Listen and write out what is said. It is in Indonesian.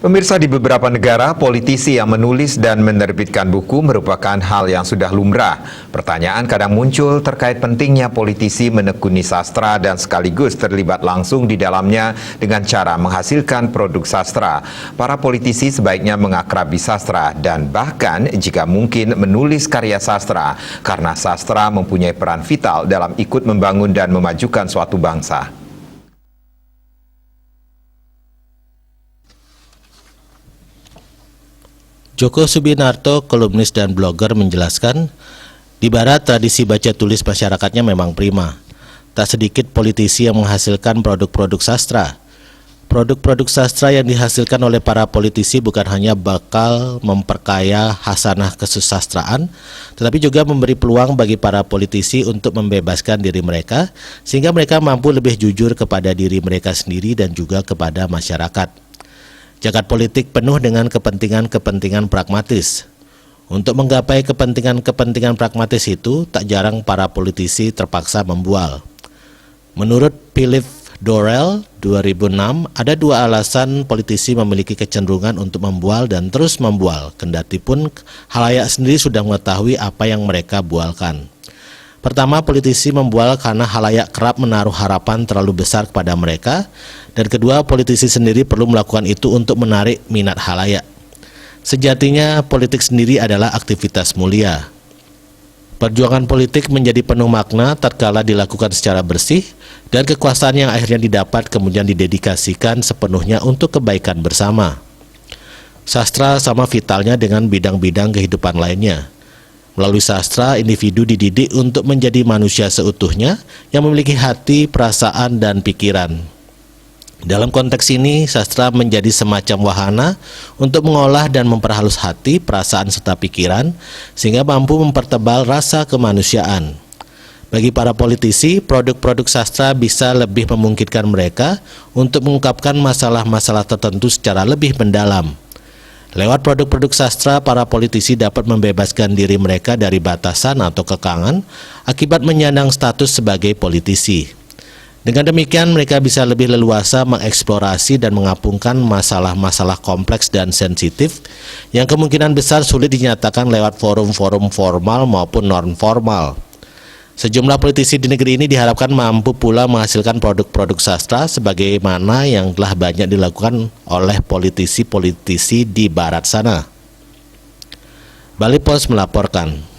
Pemirsa, di beberapa negara, politisi yang menulis dan menerbitkan buku merupakan hal yang sudah lumrah. Pertanyaan kadang muncul terkait pentingnya politisi menekuni sastra dan sekaligus terlibat langsung di dalamnya dengan cara menghasilkan produk sastra. Para politisi sebaiknya mengakrabi sastra dan bahkan jika mungkin menulis karya sastra, karena sastra mempunyai peran vital dalam ikut membangun dan memajukan suatu bangsa. Djoko Subianto, kolumnis dan blogger, menjelaskan, di Barat tradisi baca tulis masyarakatnya memang prima. Tak sedikit politisi yang menghasilkan produk-produk sastra. Produk-produk sastra yang dihasilkan oleh para politisi bukan hanya bakal memperkaya hasanah kesusastraan, tetapi juga memberi peluang bagi para politisi untuk membebaskan diri mereka, sehingga mereka mampu lebih jujur kepada diri mereka sendiri dan juga kepada masyarakat. Jagat politik penuh dengan kepentingan-kepentingan pragmatis. Untuk menggapai kepentingan-kepentingan pragmatis itu, tak jarang para politisi terpaksa membual. Menurut Philip Dorrell 2006, ada dua alasan politisi memiliki kecenderungan untuk membual dan terus membual, kendati pun khalayak sendiri sudah mengetahui apa yang mereka bualkan. Pertama, politisi membual karena khalayak kerap menaruh harapan terlalu besar kepada mereka, dan kedua, politisi sendiri perlu melakukan itu untuk menarik minat khalayak. Sejatinya, politik sendiri adalah aktivitas mulia. Perjuangan politik menjadi penuh makna tatkala dilakukan secara bersih, dan kekuasaan yang akhirnya didapat kemudian didedikasikan sepenuhnya untuk kebaikan bersama. Sastra sama vitalnya dengan bidang-bidang kehidupan lainnya. Melalui sastra, individu dididik untuk menjadi manusia seutuhnya yang memiliki hati, perasaan, dan pikiran. Dalam konteks ini, sastra menjadi semacam wahana untuk mengolah dan memperhalus hati, perasaan, serta pikiran, sehingga mampu mempertebal rasa kemanusiaan. Bagi para politisi, produk-produk sastra bisa lebih memungkinkan mereka untuk mengungkapkan masalah-masalah tertentu secara lebih mendalam. Lewat produk-produk sastra, para politisi dapat membebaskan diri mereka dari batasan atau kekangan akibat menyandang status sebagai politisi. Dengan demikian, mereka bisa lebih leluasa mengeksplorasi dan mengapungkan masalah-masalah kompleks dan sensitif yang kemungkinan besar sulit dinyatakan lewat forum-forum formal maupun non-formal. Sejumlah politisi di negeri ini diharapkan mampu pula menghasilkan produk-produk sastra sebagaimana yang telah banyak dilakukan oleh politisi-politisi di Barat sana. Bali Post melaporkan.